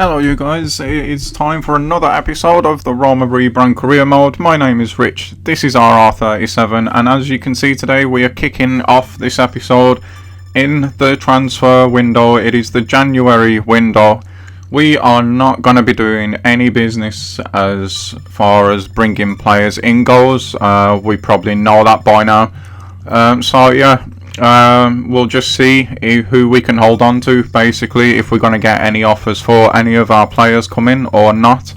Hello you guys, it's time for another episode of the Roma Rebrand career mode. My name is Rich, this is RR37, and as you can see today we are kicking off this episode in the transfer window. It is the January window. We are not going to be doing any business as far as bringing players in goes. We probably know that by now. We'll just see who we can hold on to, basically, if we're going to get any offers for any of our players coming or not.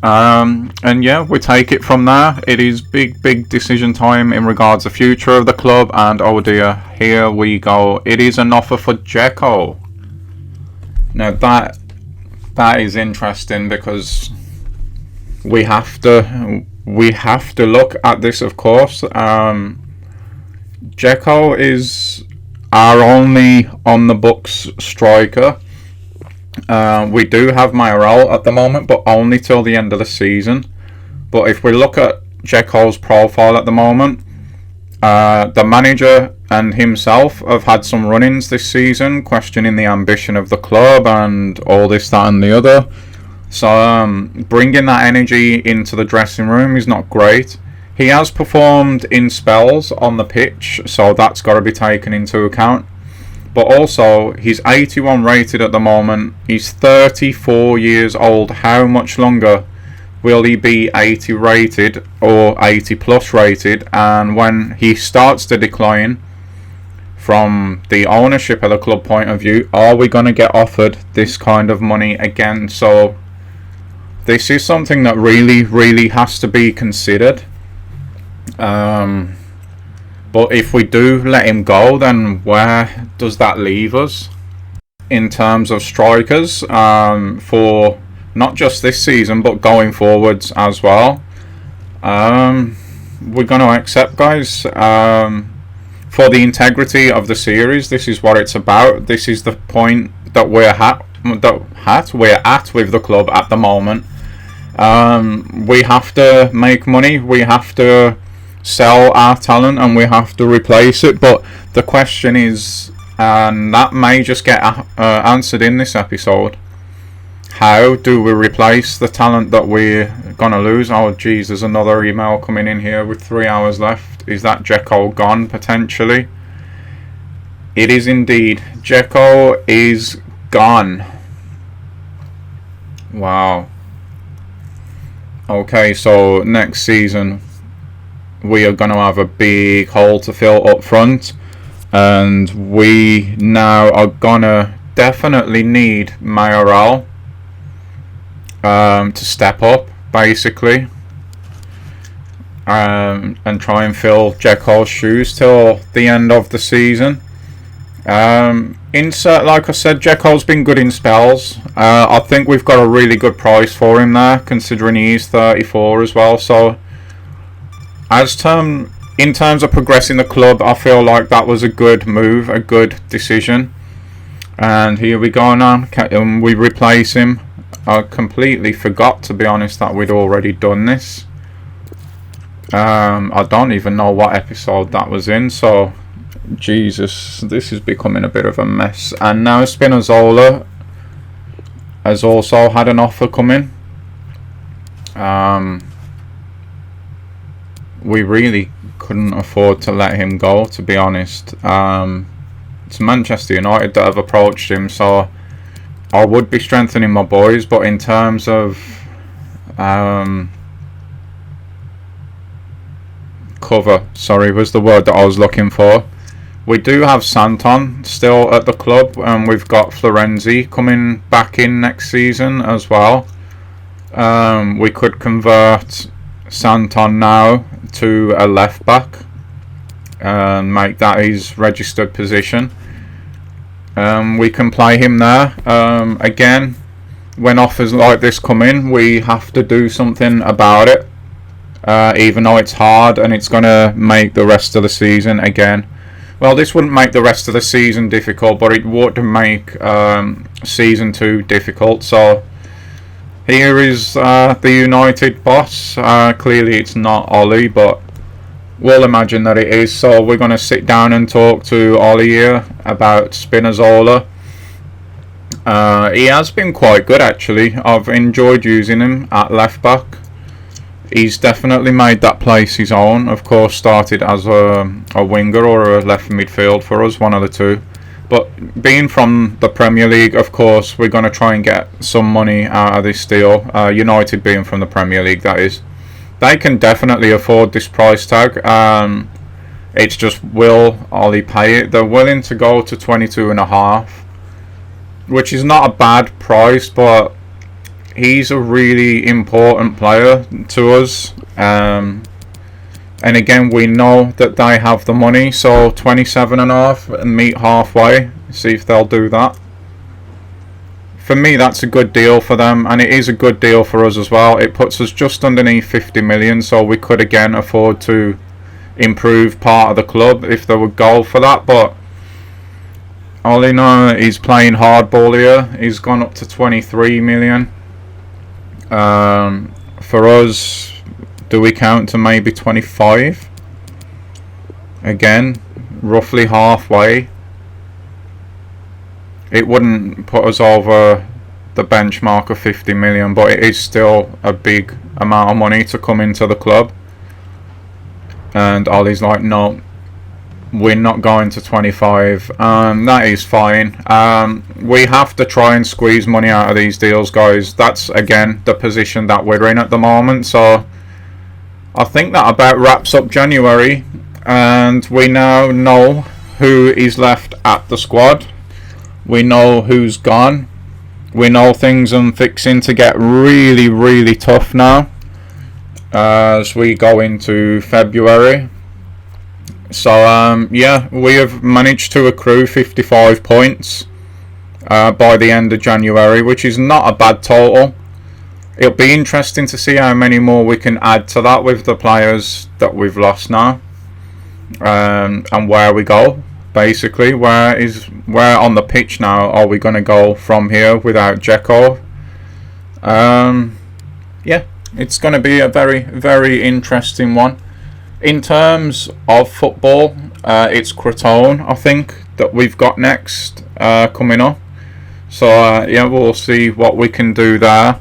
We take it from there. It is big decision time in regards to the future of the club, and oh dear, here we go. It is an offer for Dzeko. Now that is interesting because we have to look at this, of course. Dzeko is our only on the books striker. We do have Mayoral at the moment, but only till the end of the season. But if we look at Dzeko's profile at the moment, the manager and himself have had some run-ins this season, questioning the ambition of the club and all this, that and the other. So bringing that energy into the dressing room is not great. He has performed in spells on the pitch, so that's got to be taken into account. But also, he's 81 rated at the moment. He's 34 years old. How much longer will he be 80 rated or 80 plus rated? And when he starts to decline, from the ownership of the club point of view, are we going to get offered this kind of money again? So this is something that really has to be considered. But if we do let him go, then where does that leave us in terms of strikers, for not just this season but going forwards as well? We're going to accept, guys, for the integrity of the series. This is what it's about. This is the point that we're at with the club at the moment. We have to make money. We have to sell our talent and we have to replace it. But the question is, and that may just get answered in this episode, how do we replace the talent that we're gonna lose? Oh geez, there's another email coming in here with 3 hours left. Is that Dzeko gone potentially? It is indeed. Dzeko is gone. Wow. Okay, so next season we are going to have a big hole to fill up front, and we now are going to definitely need Mayoral to step up, basically, and try and fill Dzeko's shoes till the end of the season. Like I said, Dzeko's been good in spells. I think we've got a really good price for him there, considering he's 34 as well. So in terms of progressing the club, I feel like that was a good move, a good decision. And here we go now. We replace him. I completely forgot, to be honest, that we'd already done this. I don't even know what episode that was in, so Jesus, this is becoming a bit of a mess. And now Spinazzola has also had an offer coming. We really couldn't afford to let him go, to be honest. It's Manchester United that have approached him, so I would be strengthening my boys. But in terms of cover, sorry, was the word that I was looking for. We do have Santon still at the club, and we've got Florenzi coming back in next season as well. We could convert Santon now to a left back and make that his registered position. We can play him there. Again, when offers like this come in, we have to do something about it, even though it's hard and it's going to make the rest of the season again. Well, this wouldn't make the rest of the season difficult, but it would make season 2 difficult. So here is the United boss. Clearly it's not Ollie, but we'll imagine that it is. So we're going to sit down and talk to Ollie here about Spinazzola. He has been quite good actually. I've enjoyed using him at left back. He's definitely made that place his own. Of course, started as a winger or a left midfield for us, one of the two. But being from the Premier League, of course, we're going to try and get some money out of this deal. United being from the Premier League, that is. They can definitely afford this price tag. It's just, will Ollie pay it? They're willing to go to 22.5, which is not a bad price, but he's a really important player to us. And again, we know that they have the money, so 27.5 and meet halfway. See if they'll do that. For me, that's a good deal for them, and it is a good deal for us as well. It puts us just underneath 50 million, so we could again afford to improve part of the club if they would go for that. But all in all, he's playing hardball here. He's gone up to 23 million. For us, do we count to maybe 25? Again, roughly halfway. It wouldn't put us over the benchmark of 50 million, but it is still a big amount of money to come into the club. And Ollie's like, no, we're not going to 25. That is fine. We have to try and squeeze money out of these deals, guys. That's, again, the position that we're in at the moment. So I think that about wraps up January, and we now know who is left at the squad. We know who's gone. We know things are fixing to get really, really tough now as we go into February. So yeah, we have managed to accrue 55 points by the end of January, which is not a bad total. It'll be interesting to see how many more we can add to that with the players that we've lost now, and where we go. Basically, where on the pitch now are we going to go from here without Dzeko? Yeah, it's going to be a very, very interesting one. In terms of football, it's Crotone, I think, that we've got next coming up. So yeah, we'll see what we can do there.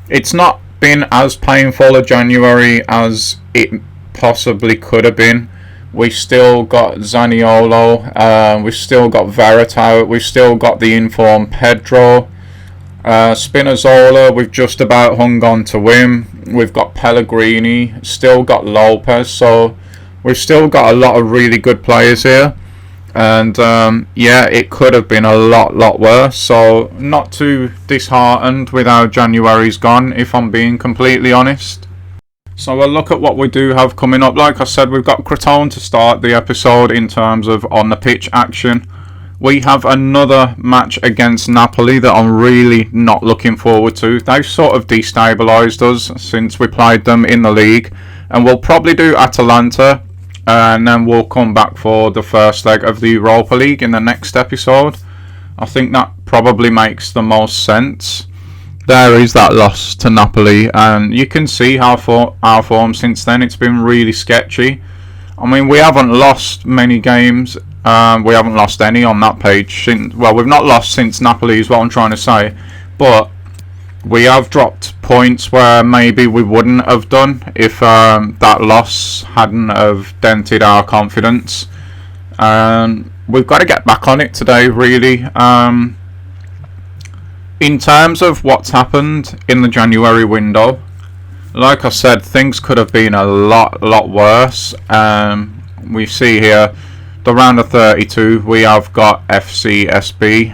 It's not been as painful a January as it possibly could have been. We've still got Zaniolo, we've still got Verret out, we've still got the informed Pedro, Spinazzola, we've just about hung on to him. We've got Pellegrini, still got Lopez, so we've still got a lot of really good players here. And yeah, it could have been a lot worse. So not too disheartened with how January's gone, if I'm being completely honest. So we'll look at what we do have coming up. Like I said, we've got Crotone to start the episode in terms of on the pitch action. We have another match against Napoli that I'm really not looking forward to. They've sort of destabilised us since we played them in the league. And we'll probably do Atalanta, and then we'll come back for the first leg of the Europa League in the next episode. I think that probably makes the most sense. There is that loss to Napoli, and you can see how our form since then, it's been really sketchy. I mean, we haven't lost many games. We haven't lost any on that page. Well, we've not lost since Napoli is what I'm trying to say. But we have dropped points where maybe we wouldn't have done if that loss hadn't have dented our confidence. We've got to get back on it today, really. In terms of what's happened in the January window, like I said, things could have been a lot worse. We see here the round of 32, we have got FCSB.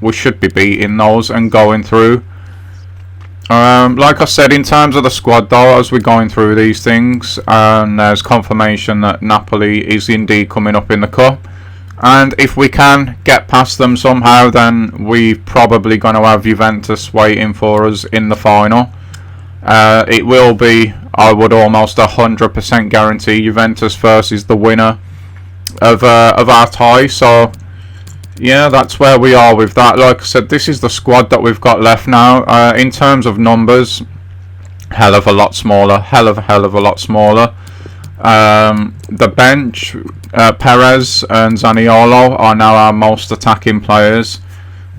We should be beating those and going through. Like I said, in terms of the squad though, as we're going through these things, there's confirmation that Napoli is indeed coming up in the cup. And if we can get past them somehow, then we're probably going to have Juventus waiting for us in the final. It will be, I would almost 100% guarantee, Juventus versus the winner of our tie. So yeah, that's where we are with that. Like I said, this is the squad that we've got left now. In terms of numbers, hell of a lot smaller. Hell of a lot smaller. The bench, Perez and Zaniolo are now our most attacking players.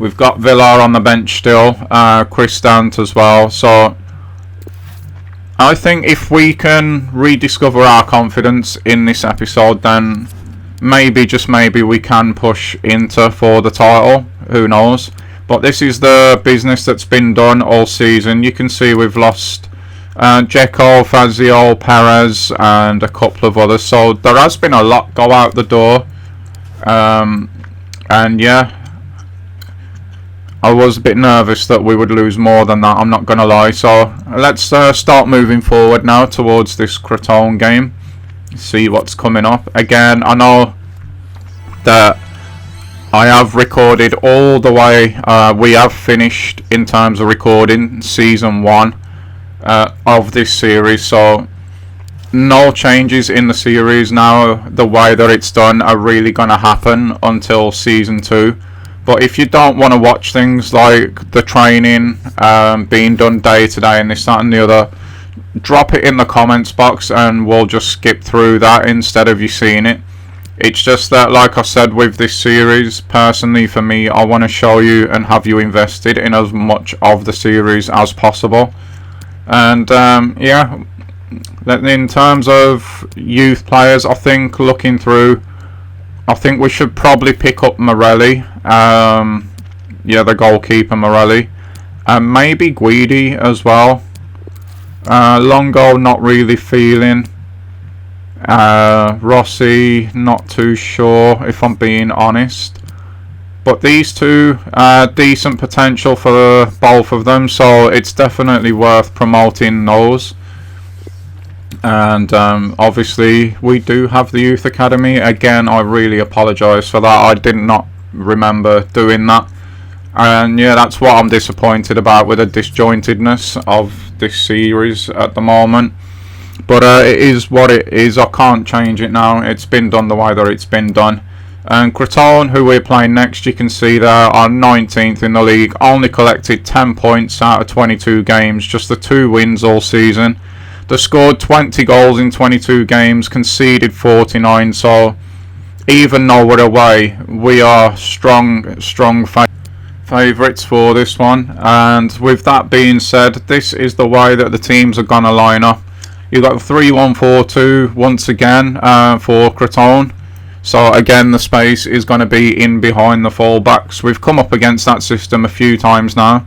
We've got Villar on the bench still, Cristante as well. So I think if we can rediscover our confidence in this episode, then maybe, just maybe, we can push Inter for the title. Who knows? But this is the business that's been done all season. You can see we've lost Dzeko, Fazio, Perez, and a couple of others. So there has been a lot go out the door. And yeah, I was a bit nervous that we would lose more than that, I'm not going to lie. So let's start moving forward now towards this Crotone game. See what's coming up. Again, I know that I have recorded all the way. We have finished in terms of recording season 1 of this series. So no changes in the series now. The way that it's done are really going to happen until season 2. But if you don't want to watch things like the training being done day to day and this, that and the other, drop it in the comments box and we'll just skip through that instead of you seeing it. It's just that, like I said, with this series, personally for me, I want to show you and have you invested in as much of the series as possible. And yeah, in terms of youth players, I think looking through, I think we should probably pick up Morelli. Yeah, the goalkeeper Morelli. And maybe Guidi as well. Longo, not really feeling. Rossi, not too sure if I'm being honest. But these two, decent potential for both of them. So it's definitely worth promoting those. And obviously we do have the youth academy. Again, I really apologise for that. I did not remember doing that. And yeah, that's what I'm disappointed about with the disjointedness of this series at the moment. But it is what it is. I can't change it now. It's been done the way that it's been done. And Crotone, who we're playing next, you can see there, are 19th in the league. Only collected 10 points out of 22 games. Just the 2 wins all season. They scored 20 goals in 22 games, conceded 49. So even though we're away, we are strong favourites for this one. And with that being said, this is the way that the teams are going to line up. You've got 3-1-4-2 once again for Crotone. So again, the space is going to be in behind the fullbacks. We've come up against that system a few times now.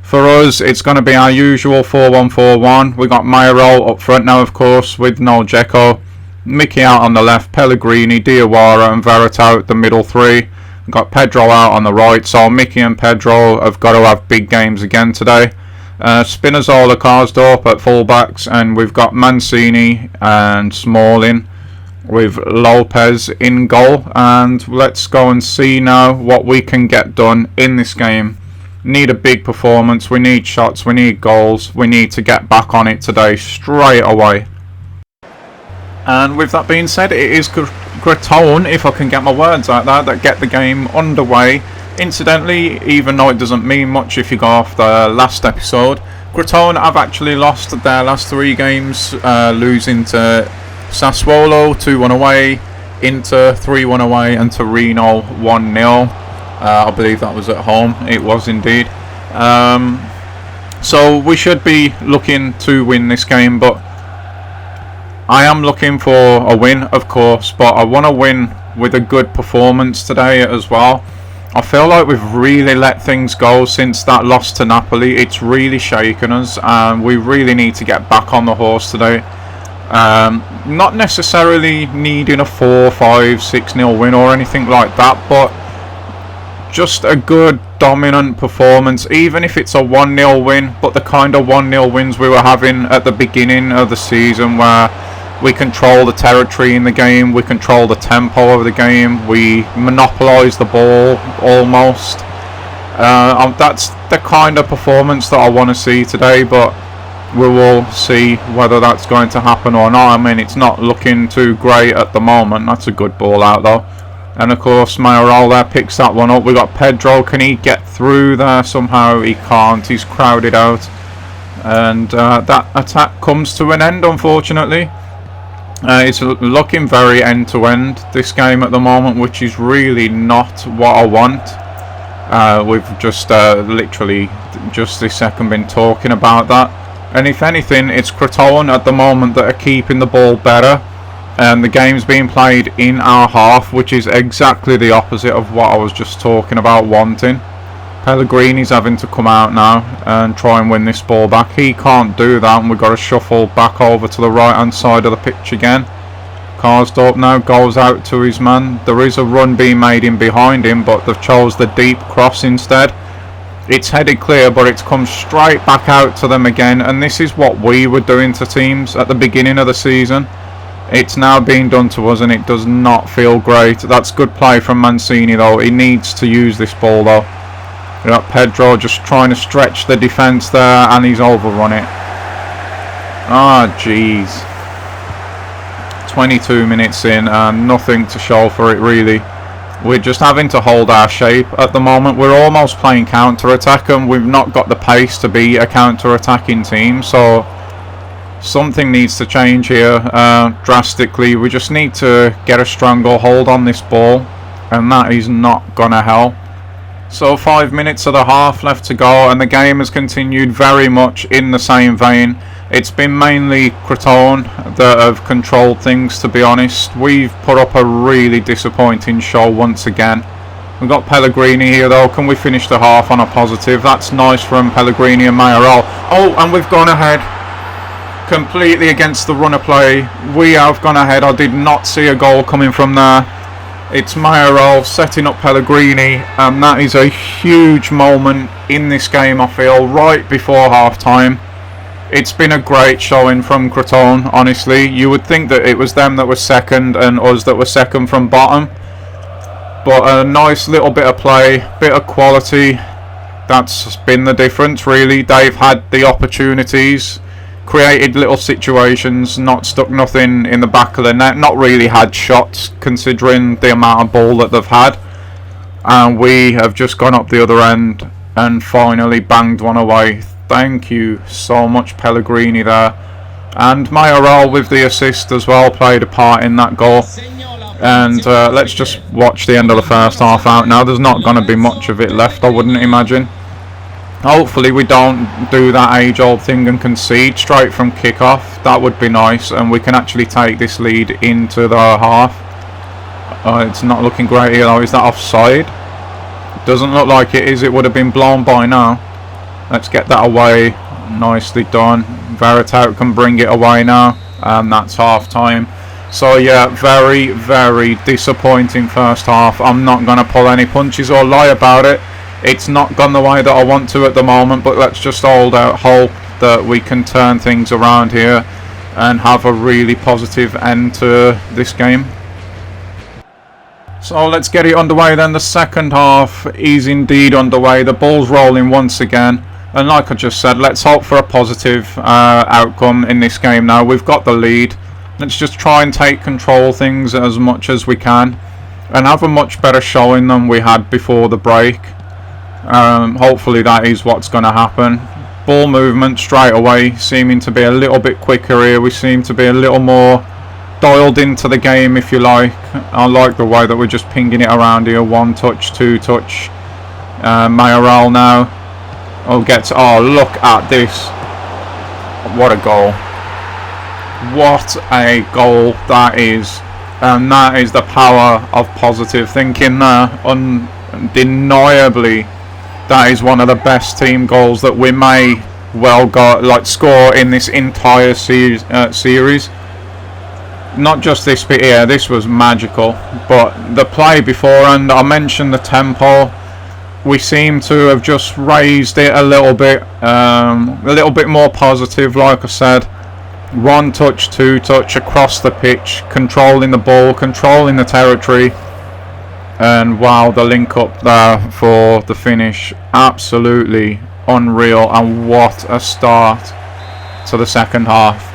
For us, it's going to be our usual 4-1-4-1. We've got Mauro up front now, of course, with no Dzeko. Mickey out on the left, Pellegrini, Diawara and Verret out the middle 3. We've got Pedro out on the right, so Mickey and Pedro have got to have big games again today. Spinazzola, Karsdorp at fullbacks, and we've got Mancini and Smalling with Lopez in goal. And let's go and see now what we can get done in this game. Need a big performance, we need shots, we need goals, we need to get back on it today straight away. And with that being said, it is Crotone, if I can get my words out there, that get the game underway. Incidentally, even though it doesn't mean much if you go off the last episode, Crotone have actually lost their last 3 games, losing to Sassuolo 2-1 away, Inter 3-1 away, and Torino 1-0. I believe that was at home. It was indeed. So we should be looking to win this game, but I am looking for a win, of course, but I want to win with a good performance today as well. I feel like we've really let things go since that loss to Napoli. It's really shaken us, and we really need to get back on the horse today. Not necessarily needing a 4-5, 6-0 win or anything like that, but just a good dominant performance, even if it's a 1-0 win, but the kind of 1-0 wins we were having at the beginning of the season, where we control the territory in the game, we control the tempo of the game, we monopolise the ball almost. That's the kind of performance that I want to see today, but we will see whether that's going to happen or not. I mean, it's not looking too great at the moment. That's a good ball out though. And of course, Mayoral there picks that one up. We got Pedro. Can he get through there somehow? He can't. He's crowded out. And that attack comes to an end, unfortunately. It's looking very end-to-end, this game at the moment, which is really not what I want. We've just literally just this second been talking about that. And if anything, it's Crotone at the moment that are keeping the ball better. And the game's being played in our half, which is exactly the opposite of what I was just talking about wanting. Pellegrini's having to come out now and try and win this ball back. He can't do that, and we've got to shuffle back over to the right hand side of the pitch again. Karsdorp now goes out to his man. There is a run being made in behind him, but they've chose the deep cross instead. It's headed clear, but it's come straight back out to them again, and this is what we were doing to teams at the beginning of the season. It's now being done to us, and it does not feel great. That's good play from Mancini though. He needs to use this ball though. You got Pedro just trying to stretch the defence there, and he's overrun it. Ah, jeez. 22 minutes in and nothing to show for it really. We're just having to hold our shape at the moment. We're almost playing counter-attack, and we've not got the pace to be a counter-attacking team, so something needs to change here drastically. We just need to get a stronger hold on this ball, and that is not gonna help. So 5 minutes of the half left to go, and the game has continued very much in the same vein. It's been mainly Crotone that have controlled things, to be honest. We've put up a really disappointing show once again. We've got Pellegrini here though. Can we finish the half on a positive? That's nice from Pellegrini and Mayoral. Oh, and we've gone ahead. Completely against the run of play. We have gone ahead. I did not see a goal coming from there. It's Mayoral setting up Pellegrini, and that is a huge moment in this game, I feel, right before half time. It's been a great showing from Crotone, honestly. You would think that it was them that were second and us that were second from bottom. But a nice little bit of play, bit of quality. That's been the difference, really. They've had the opportunities, created little situations, not stuck nothing in the back of the net, not really had shots considering the amount of ball that they've had. And we have just gone up the other end and finally banged one away. Thank you so much, Pellegrini there. And Mayoral with the assist as well played a part in that goal. And let's just watch the end of the first half out now. There's not going to be much of it left, I wouldn't imagine. Hopefully we don't do that age-old thing and concede straight from kick-off. That would be nice, and we can actually take this lead into the half. It's not looking great here though. Is that offside? Doesn't look like it is. It would have been blown by now. Let's get that away. Nicely done. Veritout can bring it away now, and that's half time. So yeah, very, very disappointing first half. I'm not going to pull any punches or lie about it. It's not gone the way that I want to at the moment, but let's just hold out hope that we can turn things around here and have a really positive end to this game. So let's get it underway then. The second half is indeed underway. The ball's rolling once again. And like I just said, let's hope for a positive outcome in this game now. We've got the lead. Let's just try and take control of things as much as we can and have a much better showing than we had before the break. Hopefully that is what's going to happen. Ball movement straight away seeming to be a little bit quicker here. We seem to be a little more dialed into the game, if you like. I like the way that we're just pinging it around here. One touch, two touch. Mayoral now. Oh, look at this. What a goal. What a goal that is. And that is the power of positive thinking there. Undeniably, that is one of the best team goals that we may well score in this entire series. Not just this bit here, this was magical. But the play before, and I mentioned the tempo. We seem to have just raised it a little bit more positive, like I said. One touch, two touch across the pitch, controlling the ball, controlling the territory. And wow, the link up there for the finish, absolutely unreal. And what a start to the second half.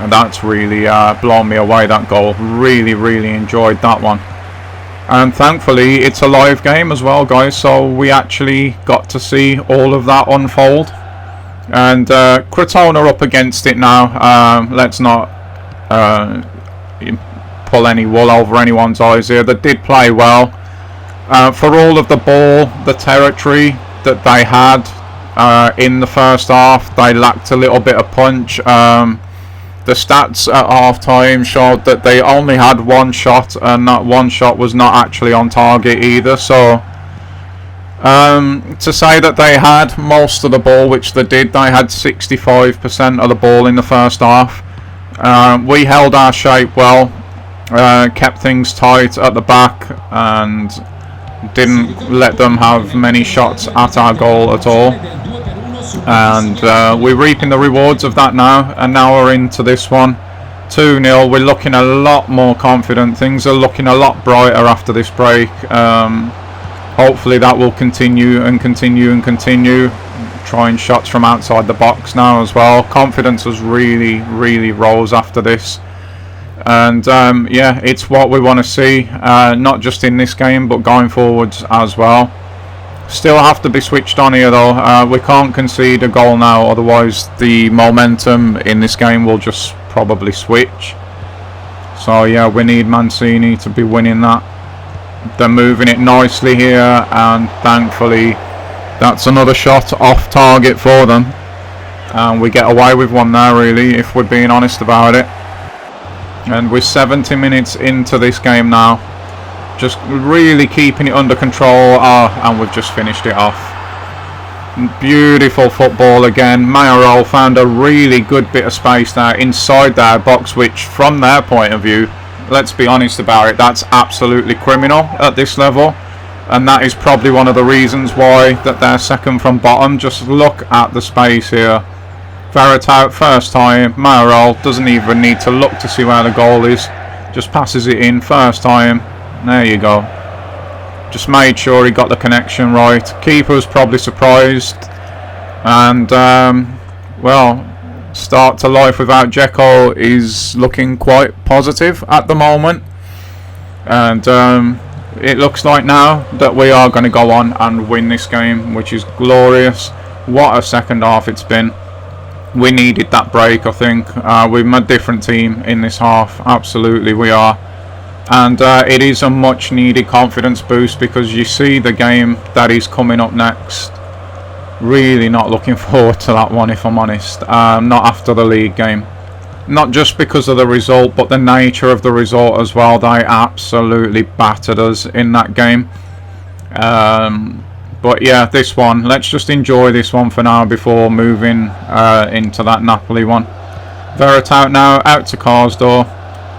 And that's really blown me away, that goal. Really, really enjoyed that one. And thankfully it's a live game as well, guys, so we actually got to see all of that unfold. And Crotone are up against it now. Let's not pull any wool over anyone's eyes here. They did play well. For all of the ball, the territory that they had in the first half, they lacked a little bit of punch. The stats at half time showed that they only had one shot, and that one shot was not actually on target either. So to say that they had most of the ball, which they did, they had 65% of the ball in the first half. We held our shape well, kept things tight at the back, and didn't let them have many shots at our goal at all. And we're reaping the rewards of that now, and now we're into this one. 2-0, we're looking a lot more confident. Things are looking a lot brighter after this break. Hopefully that will continue and continue and continue. Trying shots from outside the box now as well. Confidence has really rose after this. And yeah, it's what we want to see, not just in this game but going forwards as well. Still have to be switched on here though. We can't concede a goal now, otherwise the momentum in this game will just probably switch. So yeah, we need Mancini to be winning that. They're moving it nicely here, and thankfully that's another shot off target for them, and we get away with one there really, if we're being honest about it. And we're 70 minutes into this game now, just really keeping it under control, and we've just finished it off. Beautiful football again. Mayoral found a really good bit of space there inside their box, which from their point of view, let's be honest about it, that's absolutely criminal at this level, and that is probably one of the reasons why that they're second from bottom. Just look at the space here. Verret out first time, Mayoral doesn't even need to look to see where the goal is, just passes it in first time. There you go. Just made sure he got the connection right. Keeper was probably surprised, and well, start to life without Dzeko is looking quite positive at the moment, and it looks like now that we are going to go on and win this game, which is glorious. What a second half it's been. We needed that break, I think. We're a different team in this half, absolutely we are, and it is a much needed confidence boost, because you see the game that is coming up next. Really not looking forward to that one, if I'm honest. Not after the league game. Not just because of the result, but the nature of the result as well. They absolutely battered us in that game. But yeah, this one, let's just enjoy this one for now before moving into that Napoli one. Verret out now, out to Karsdorp.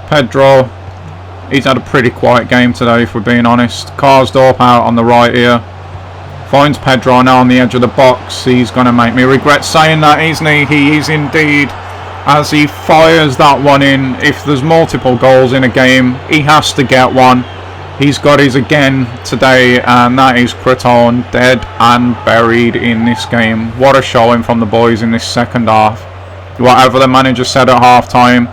Pedro, he's had a pretty quiet game today, if we're being honest. Karsdorp out on the right here. Finds Pedro now on the edge of the box. He's going to make me regret saying that, isn't he? He is indeed, as he fires that one in. If there's multiple goals in a game, he has to get one. He's got his again today, and that is Creton dead and buried in this game. What a showing from the boys in this second half. Whatever the manager said at half time,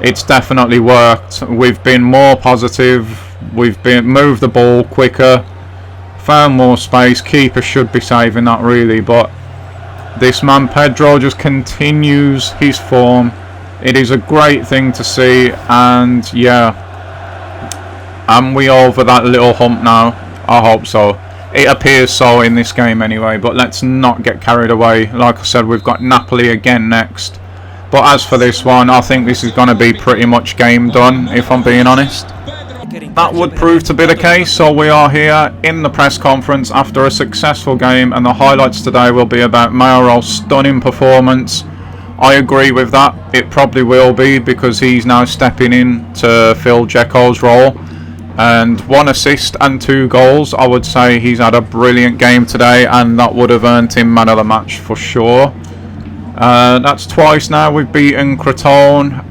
it's definitely worked. We've been more positive. We've moved the ball quicker. Found more space. Keeper should be saving that really, but this man Pedro just continues his form. It is a great thing to see, and yeah, am we over that little hump now? I hope so. It appears so in this game anyway, but let's not get carried away. Like I said, we've got Napoli again next, but as for this one, I think this is going to be pretty much game done, if I'm being honest. That would prove to be the case, so we are here in the press conference after a successful game, and the highlights today will be about Mayoral's stunning performance. I agree with that. It probably will be, because he's now stepping in to fill Dzeko's role. And 1 assist and 2 goals. I would say he's had a brilliant game today, and that would have earned him man of the match for sure. That's twice now we've beaten Creton.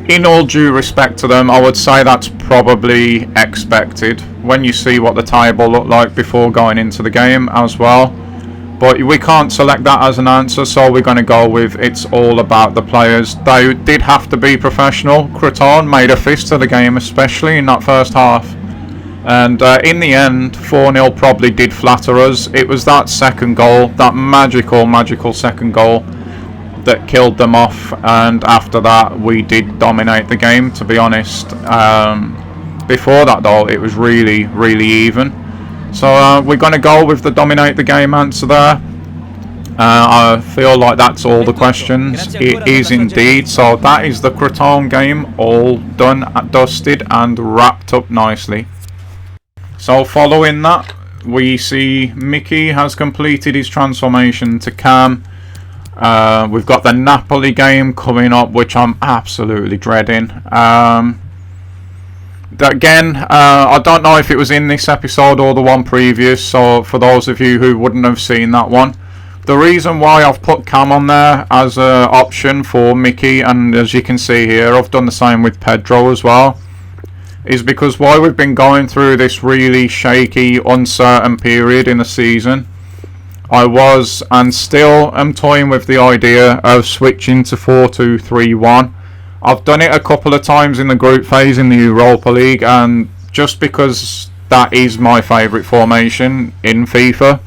In all due respect to them, I would say that's probably expected when you see what the table looked like before going into the game as well. But we can't select that as an answer, so we're going to go with it's all about the players. They did have to be professional. Creton made a fist of the game, especially in that first half. And in the end, 4-0 probably did flatter us. It was that second goal, that magical second goal, that killed them off. And after that, we did dominate the game, to be honest. Before that though, it was really, really even. So we're going to go with the dominate the game answer there. I feel like that's all the questions. It is indeed. So that is the Crotone game all done, dusted and wrapped up nicely. So following that, we see Mickey has completed his transformation to Cam. We've got the Napoli game coming up, which I'm absolutely dreading. Again, I don't know if it was in this episode or the one previous, so for those of you who wouldn't have seen that one, the reason why I've put Cam on there as an option for Mickey, and as you can see here, I've done the same with Pedro as well, is because while we've been going through this really shaky, uncertain period in the season, I was and still am toying with the idea of switching to 4-2-3-1. I've done it a couple of times in the group phase in the Europa League, and just because that is my favourite formation in FIFA,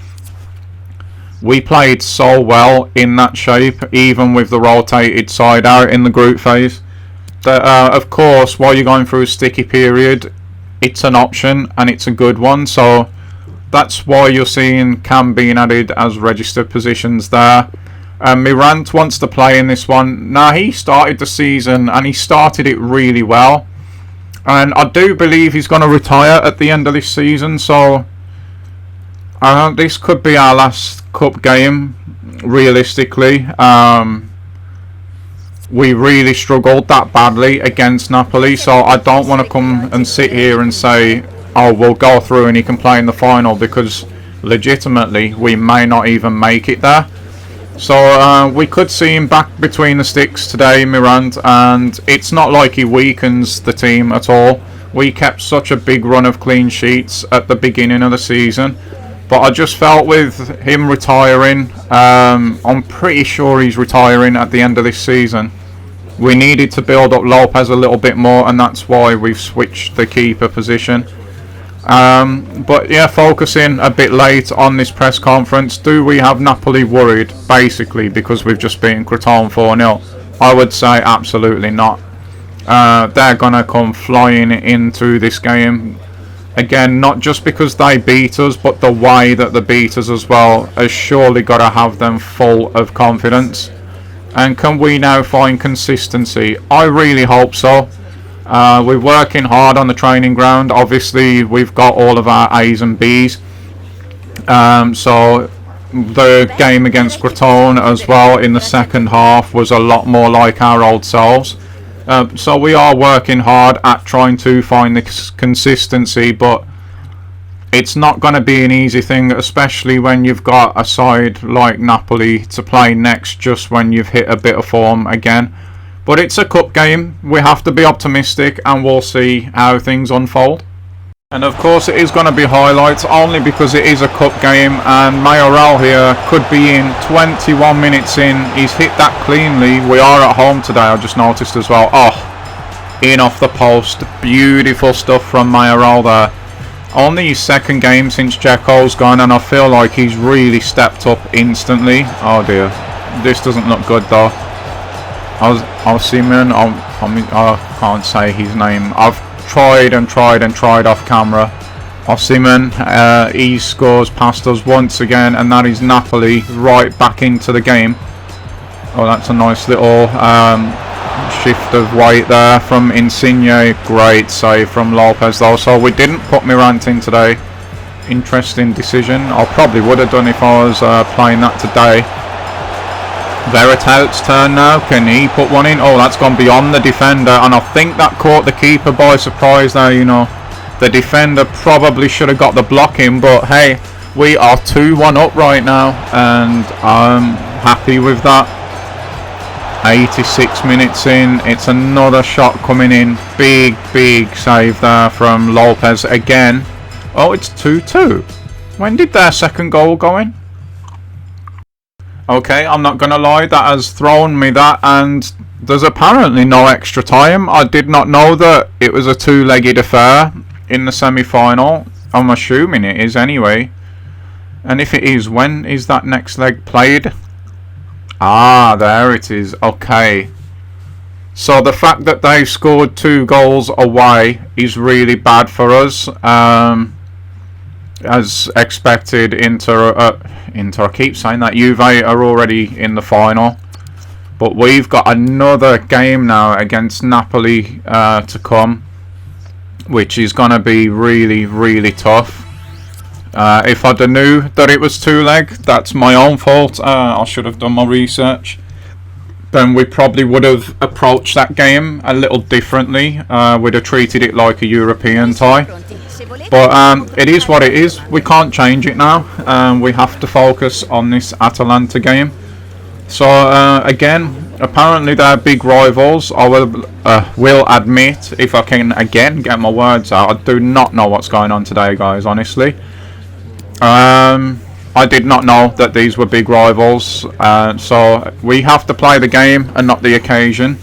we played so well in that shape, even with the rotated side out in the group phase, that of course while you're going through a sticky period, it's an option and it's a good one. So that's why you're seeing Cam being added as registered positions there. Mirant wants to play in this one. Now, he started the season and he started it really well, and I do believe he's going to retire at the end of this season, so this could be our last cup game realistically. We really struggled that badly against Napoli, so I don't want to come and sit here and say, oh, we'll go through and he can play in the final, because legitimately we may not even make it there. So we could see him back between the sticks today, Mirand, and it's not like he weakens the team at all. We kept such a big run of clean sheets at the beginning of the season, but I just felt with him retiring, I'm pretty sure he's retiring at the end of this season, we needed to build up Lopez a little bit more, and that's why we've switched the keeper position. But yeah, focusing a bit late on this press conference, do we have Napoli worried basically because we've just beaten Crotone 4-0? I would say absolutely not. They're gonna come flying into this game again, not just because they beat us, but the way that they beat us as well has surely got to have them full of confidence. And can we now find consistency? I really hope so. We're working hard on the training ground. Obviously we've got all of our A's and B's, so the game against Crotone as well in the second half was a lot more like our old selves. So we are working hard at trying to find the consistency, but it's not going to be an easy thing, especially when you've got a side like Napoli to play next just when you've hit a bit of form again. But it's a cup game, we have to be optimistic, and we'll see how things unfold. And of course it is going to be highlights, only because it is a cup game, and Mayoral here could be in 21 minutes in. He's hit that cleanly. We are at home today, I just noticed as well. Oh, in off the post. Beautiful stuff from Mayoral there. Only his second game since Dzeko's gone, and I feel like he's really stepped up instantly. Oh dear, this doesn't look good though. Osimhen, I can't say his name. I've tried off camera. Osimhen, he scores past us once again, and that is Napoli right back into the game. Oh, that's a nice little shift of weight there from Insigne. Great save from Lopez though. So we didn't put Mirant in today. Interesting decision. I probably would have done if I was playing that today. Veritaut's turn now. Can he put one in? Oh, that's gone beyond the defender, and I think that caught the keeper by surprise there, you know. The defender probably should have got the block in, but hey, we are 2-1 up right now, and I'm happy with that. 86 minutes in, it's another shot coming in. Big save there from Lopez again. Oh, it's 2-2. When did their second goal go in? Okay, I'm not gonna lie, that has thrown me that, and there's apparently no extra time. I did not know that it was a two-legged affair in the semi-final. I'm assuming it is anyway. And if it is, when is that next leg played? Ah, there it is. Okay. So the fact that they scored 2 goals away is really bad for us. As expected, Inter, I keep saying that, Juve are already in the final. But we've got another game now against Napoli to come, which is going to be really, really tough. If I'd have knew that it was 2-leg, that's my own fault. I should have done my research. Then we probably would have approached that game a little differently. We'd have treated it like a European tie. But it is what it is. We can't change it now. We have to focus on this Atalanta game. So again, apparently they're big rivals. I will admit, if I can again get my words out, I do not know what's going on today, guys, honestly. I did not know that these were big rivals, so we have to play the game and not the occasion.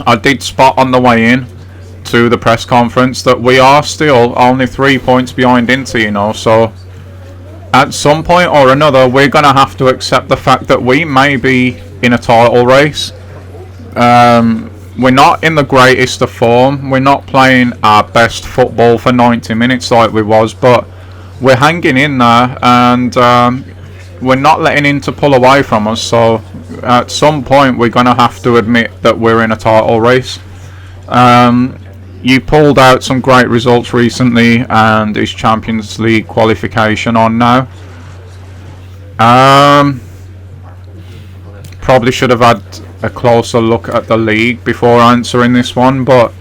I did spot on the way in to the press conference that we are still only 3 points behind Inter, you know, so at some point or another we're going to have to accept the fact that we may be in a title race. We're not in the greatest of form, we're not playing our best football for 90 minutes like we was, but we're hanging in there, and we're not letting Inter pull away from us. So at some point we're going to have to admit that we're in a title race. You pulled out some great results recently, and is Champions League qualification on now. Probably should have had a closer look at the league before answering this one, but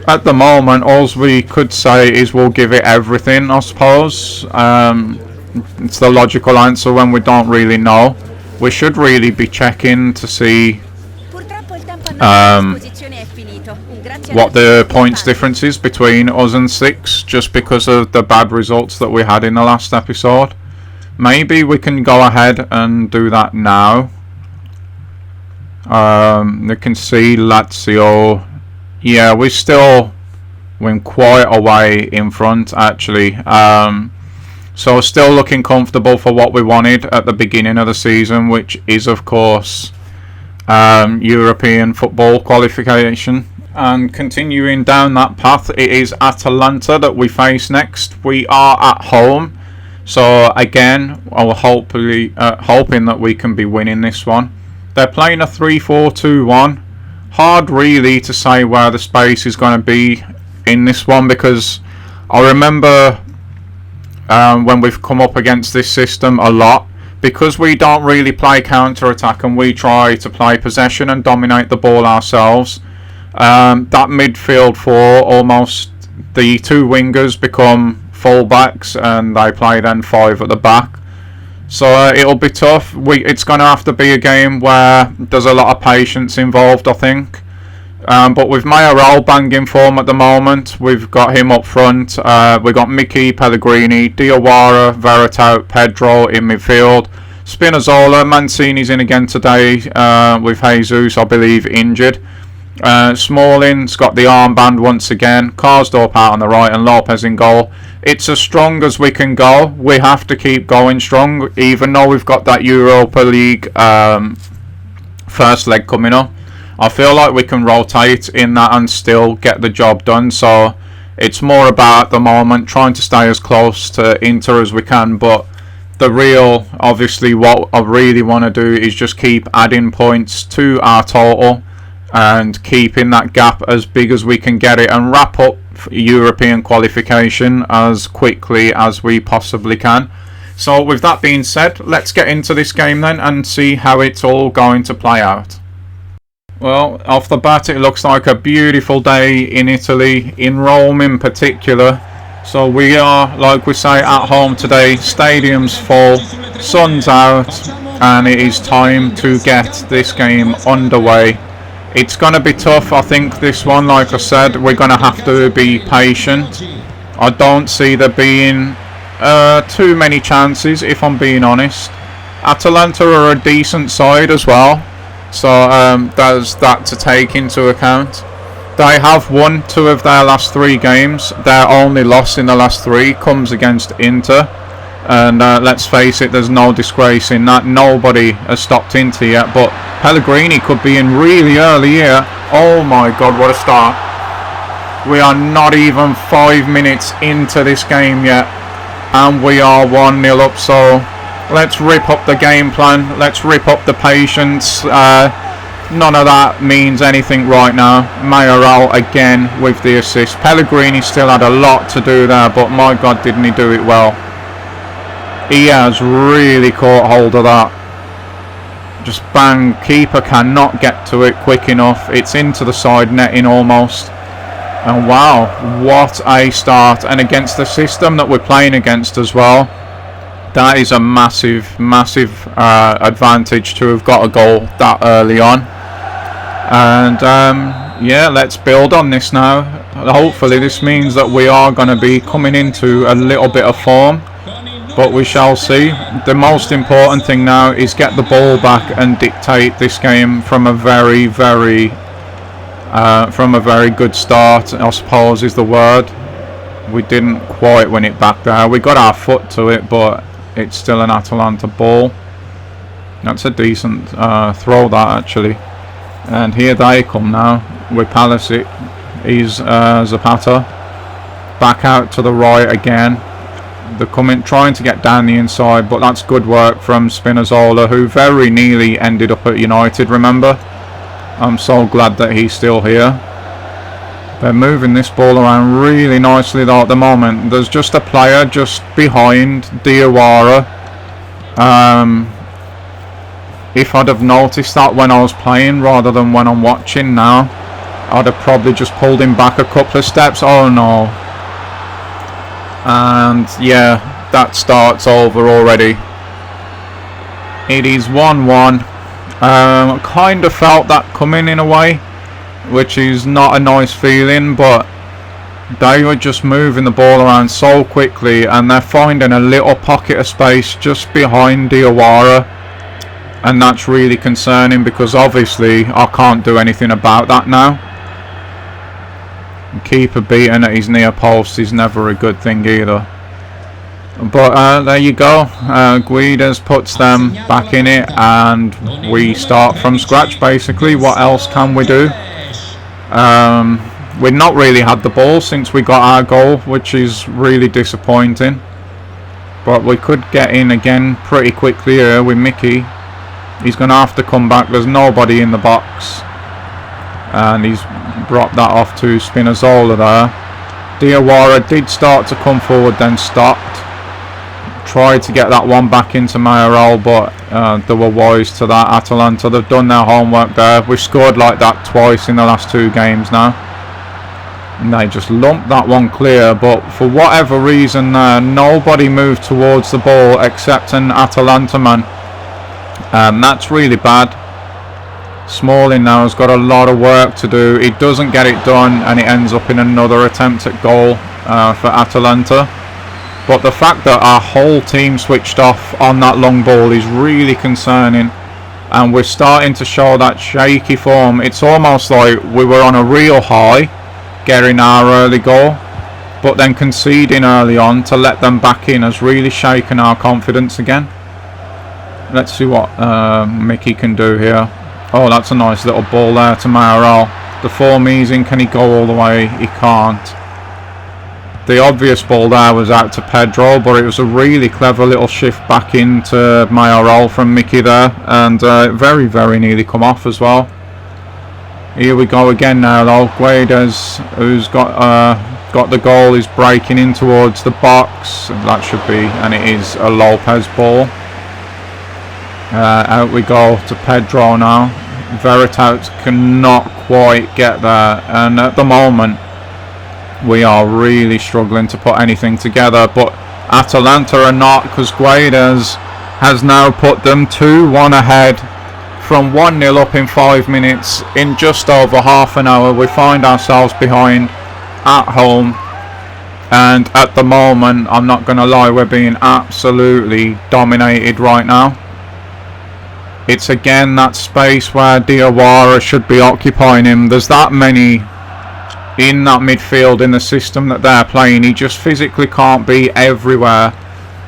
at the moment, all we could say is we'll give it everything, I suppose. It's the logical answer when we don't really know. We should really be checking to see what the points difference is between us and 6, just because of the bad results that we had in the last episode. Maybe we can go ahead and do that now. You can see Lazio. Yeah, we're quite a way in front, actually. So still looking comfortable for what we wanted at the beginning of the season, which is, of course, European football qualification. And continuing down that path, it is Atalanta that we face next. We are at home, so again, I'm hoping that we can be winning this one. They're playing a 3-4-2-1. Hard really to say where the space is going to be in this one, because I remember when we've come up against this system a lot, because we don't really play counter-attack and we try to play possession and dominate the ball ourselves. That midfield 4, almost the 2 wingers become full-backs and they play then 5 at the back. So it'll be tough. It's going to have to be a game where there's a lot of patience involved, I think. But with Mayoral banging form at the moment, we've got him up front. We've got Mickey, Pellegrini, Diawara, Veretout, Pedro in midfield. Spinazzola, Mancini's in again today with Jesus, I believe, injured. Smalling's got the armband once again. Karsdorp out on the right and Lopez in goal. It's as strong as we can go. We have to keep going strong, even though we've got that Europa League first leg coming up. I feel like we can rotate in that and still get the job done. So it's more about, at the moment, trying to stay as close to Inter as we can. But the real, obviously, what I really want to do is just keep adding points to our total and keeping that gap as big as we can get it, and wrap up European qualification as quickly as we possibly can. So with that being said, let's get into this game then and see how it's all going to play out. Well, off the bat it looks like a beautiful day in Italy, in Rome in particular. So we are, like we say, at home today. Stadium's full, sun's out, and it is time to get this game underway. It's going to be tough, I think, this one. Like I said, we're going to have to be patient. I don't see there being too many chances, if I'm being honest. Atalanta are a decent side as well, so there's that to take into account. They have won 2 of their last 3 games. Their only loss in the last 3 comes against Inter. And let's face it, there's no disgrace in that. Nobody has stopped Inter yet, but Pellegrini could be in really early here. Oh my god, what a start. We are not even 5 minutes into this game yet, and we are 1-0 up, so let's rip up the game plan, let's rip up the patience. None of that means anything right now. Mayoral again with the assist. Pellegrini still had a lot to do there, but my god, didn't he do it well. He has really caught hold of that. Just bang, keeper cannot get to it quick enough. It's into the side netting almost. And wow, what a start. And against the system that we're playing against as well, that is a massive advantage to have got a goal that early on. And yeah, let's build on this now. Hopefully this means that we are going to be coming into a little bit of form, but we shall see. The most important thing now is get the ball back and dictate this game from a very good start, I suppose is the word. We didn't quite win it back there. We got our foot to it, but it's still an Atalanta ball. That's a decent throw, that actually. And here they come now with Pulisic. He's Zapata back out to the right again. They're coming, trying to get down the inside, but that's good work from Spinazzola, who very nearly ended up at United, remember? I'm so glad that he's still here. They're moving this ball around really nicely though at the moment. There's just a player just behind Diawara. If I'd have noticed that when I was playing rather than when I'm watching now, I'd have probably just pulled him back a couple of steps. Oh no. And yeah, that starts over already. It is 1-1. Kind of felt that coming in a way, which is not a nice feeling, but they were just moving the ball around so quickly, and they're finding a little pocket of space just behind Diawara, and that's really concerning because obviously I can't do anything about that now. Keeper beaten at his near post is never a good thing either. But there you go. Guedes puts them back in it, and we start from scratch basically. What else can we do? We've not really had the ball since we got our goal, which is really disappointing. But we could get in again pretty quickly here with Mickey. He's going to have to come back. There's nobody in the box. And he's dropped that off to Spinazzola there. Diawara did start to come forward, then stopped. Tried to get that one back into Mayoral, but they were wise to that. Atalanta, they've done their homework there. We've scored like that twice in the last 2 games now. And they just lumped that one clear, but for whatever reason nobody moved towards the ball except an Atalanta man. And that's really bad. Smalling now has got a lot of work to do. He doesn't get it done, and it ends up in another attempt at goal for Atalanta. But the fact that our whole team switched off on that long ball is really concerning, and we're starting to show that shaky form. It's almost like we were on a real high getting our early goal, but then conceding early on to let them back in has really shaken our confidence again. Let's see what Mickey can do here. Oh, that's a nice little ball there to Mayoral. The form he's in, can he go all the way? He can't. The obvious ball there was out to Pedro, but it was a really clever little shift back into Mayoral from Mickey there, and very nearly come off as well. Here we go again now though. Guedes, who's got the goal, is breaking in towards the box. That should be, and it is a Lopez ball. Out we go to Pedro now. Veritas cannot quite get there, and at the moment we are really struggling to put anything together, but Atalanta are not, because Guedes has now put them 2-1 ahead from 1-0 up in 5 minutes. In just over half an hour we find ourselves behind at home, and at the moment, I'm not going to lie, we're being absolutely dominated right now. It's again that space where Diawara should be occupying him. There's that many in that midfield in the system that they're playing. He just physically can't be everywhere,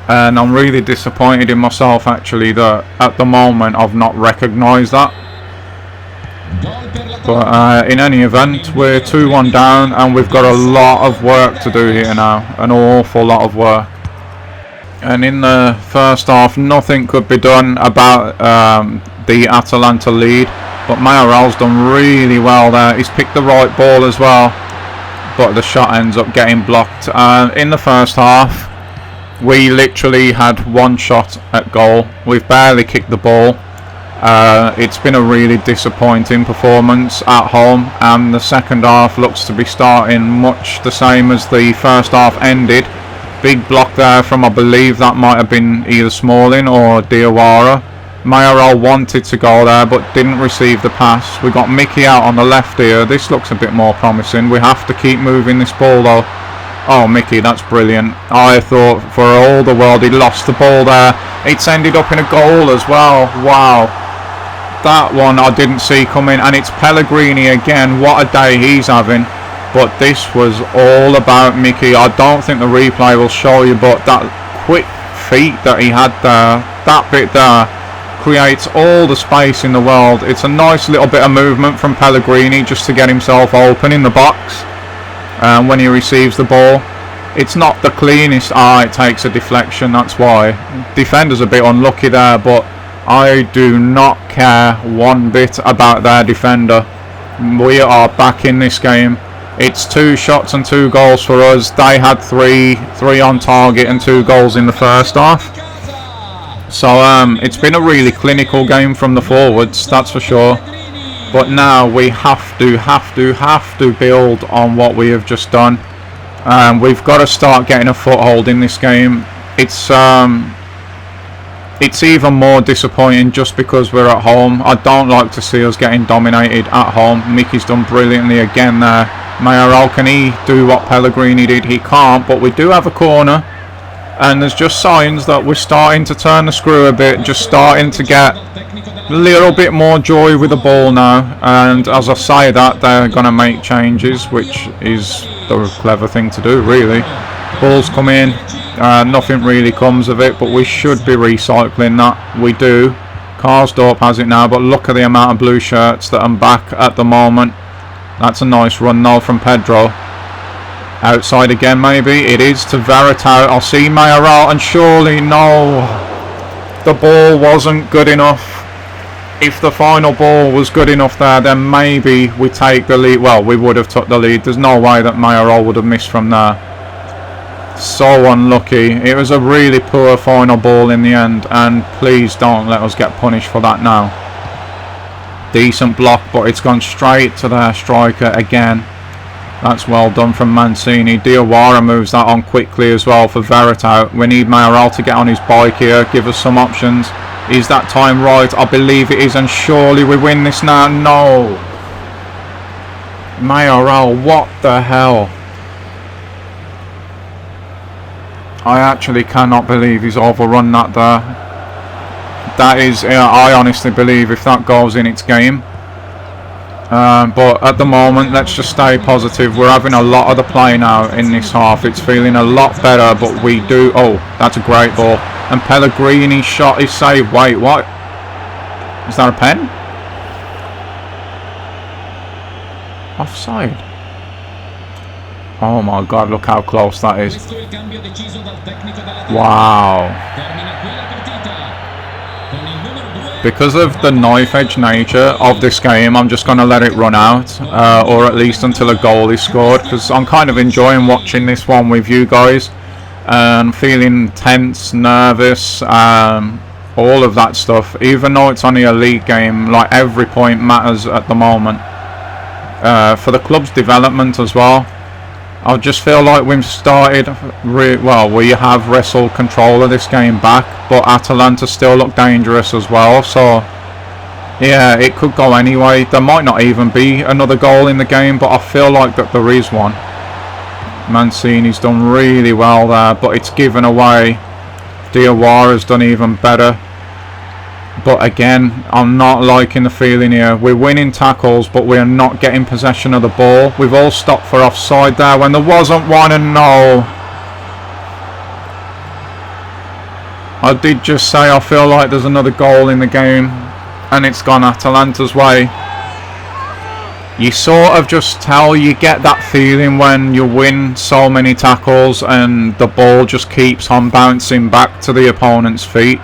and I'm really disappointed in myself actually that at the moment I've not recognised that. But in any event, we're 2-1 down, and we've got a lot of work to do here now. An awful lot of work. And in the first half, nothing could be done about the Atalanta lead. But Mayoral's done really well there. He's picked the right ball as well. But the shot ends up getting blocked. In the first half, we literally had one shot at goal. We've barely kicked the ball. It's been a really disappointing performance at home, and the second half looks to be starting much the same as the first half ended. Big block there from, I believe that might have been either Smalling or Diawara. Mayoral wanted to go there but didn't receive the pass. We got Mickey out on the left here. This looks a bit more promising. We have to keep moving this ball though. Oh, Mickey, that's brilliant. I thought for all the world he'd lost the ball there. It's ended up in a goal as well. Wow. That one I didn't see coming, and it's Pellegrini again. What a day he's having. But this was all about Mickey. I don't think the replay will show you, but that quick feet that he had there, that bit there, creates all the space in the world. It's a nice little bit of movement from Pellegrini just to get himself open in the box when he receives the ball. It's not the cleanest. It takes a deflection, that's why. Defender's a bit unlucky there, but I do not care one bit about their defender. We are back in this game. It's 2 shots and 2 goals for us. They had 3 on target and 2 goals in the first half. So it's been a really clinical game from the forwards, that's for sure. But now we have to build on what we have just done. We've got to start getting a foothold in this game. It's even more disappointing just because we're at home. I don't like to see us getting dominated at home. Mickey's done brilliantly again there. Mayoral, can he do what Pellegrini did? He can't, but we do have a corner. And there's just signs that we're starting to turn the screw a bit, just starting to get a little bit more joy with the ball now. And as I say that, they're going to make changes, which is the clever thing to do, really. Balls come in, nothing really comes of it, but we should be recycling that. We do. Karsdorp has it now, but look at the amount of blue shirts that I'm back at the moment. That's a nice run though from Pedro. Outside again, maybe. It is to Veritao. I'll see Mayoral, and surely no. The ball wasn't good enough. If the final ball was good enough there, then maybe we take the lead. Well, we would have took the lead. There's no way that Mayoral would have missed from there. So unlucky. It was a really poor final ball in the end, and please don't let us get punished for that now. Decent block, but it's gone straight to their striker again. That's well done from Mancini. Diawara moves that on quickly as well for Veritao. We need Mayoral to get on his bike here, give us some options. Is that time right? I believe it is, and surely we win this now. No. Mayoral, what the hell? I actually cannot believe he's overrun that there. That is, I honestly believe if that goes in, it's game. But at the moment, let's just stay positive. We're having a lot of the play now in this half. It's feeling a lot better, but we do... Oh, that's a great ball. And Pellegrini's shot is saved. Wait, what? Is that a pen? Offside. Oh my God, look how close that is. Wow. Because of the knife-edge nature of this game, I'm just going to let it run out, or at least until a goal is scored, because I'm kind of enjoying watching this one with you guys, and feeling tense, nervous, all of that stuff. Even though it's only a league game, like every point matters at the moment. For the club's development as well, I just feel like we've started, well, we have wrestled control of this game back, but Atalanta still look dangerous as well, so yeah, it could go anyway. There might not even be another goal in the game, but I feel like that there is one. Mancini's done really well there, but it's given away. Diawara's done even better. But again, I'm not liking the feeling here. We're winning tackles, but we're not getting possession of the ball. We've all stopped for offside there when there wasn't one, and no. I did just say I feel like there's another goal in the game, and it's gone Atalanta's way. you sort of just tell, you get that feeling when you win so many tackles and the ball just keeps on bouncing back to the opponent's feet.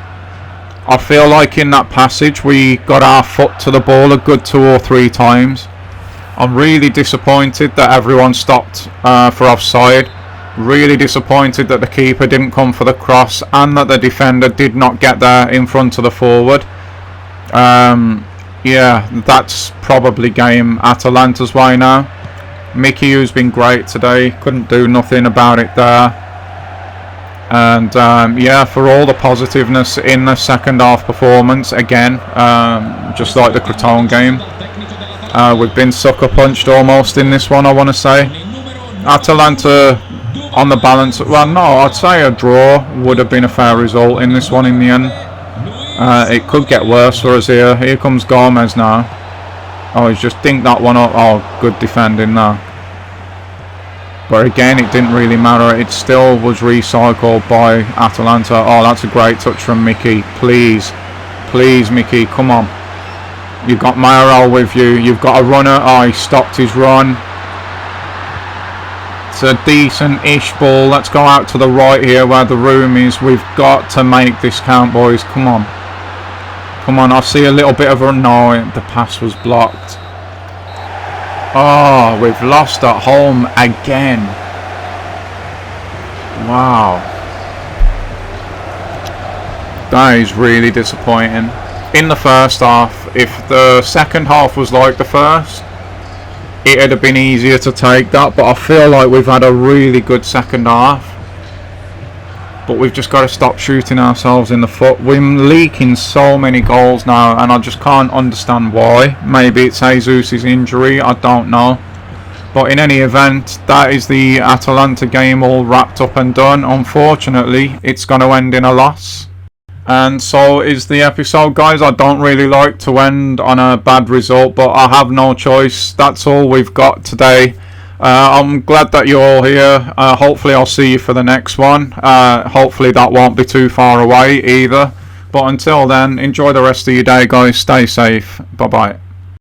I feel like in that passage we got our foot to the ball a good 2 or 3 times. I'm really disappointed that everyone stopped for offside. Really disappointed that the keeper didn't come for the cross and that the defender did not get there in front of the forward. Yeah, that's probably game Atalanta's way now. Mickey, who's been great today, couldn't do nothing about it there. And yeah, for all the positiveness in the second half performance, again, just like the Crotone game, we've been sucker punched almost in this one, I want to say. Atalanta on the balance, well, no, I'd say a draw would have been a fair result in this one in the end. It could get worse for us here. Here comes Gomez now. Oh, he's just dinked that one up. Oh, good defending there. But again, it didn't really matter. It still was recycled by Atalanta. Oh, that's a great touch from Mickey. Please, please, Mickey, come on. You've got Mayoral with you. You've got a runner. Oh, he stopped his run. It's a decent-ish ball. Let's go out to the right here where the room is. We've got to make this count, boys. Come on. Come on, I see a little bit of a... No, the pass was blocked. Oh, we've lost at home again. Wow. That is really disappointing. In the first half, if the second half was like the first, it'd have been easier to take that, but I feel like we've had a really good second half. But we've just got to stop shooting ourselves in the foot. We're leaking so many goals now, and I just can't understand why. Maybe it's Jesus' injury, I don't know. But in any event, that is the Atalanta game all wrapped up and done. Unfortunately, it's going to end in a loss. And so is the episode, guys. I don't really like to end on a bad result, but I have no choice. That's all we've got today. I'm glad that you're all here. Hopefully I'll see you for the next one. Hopefully that won't be too far away either. But until then, enjoy the rest of your day, guys. Stay safe. Bye bye.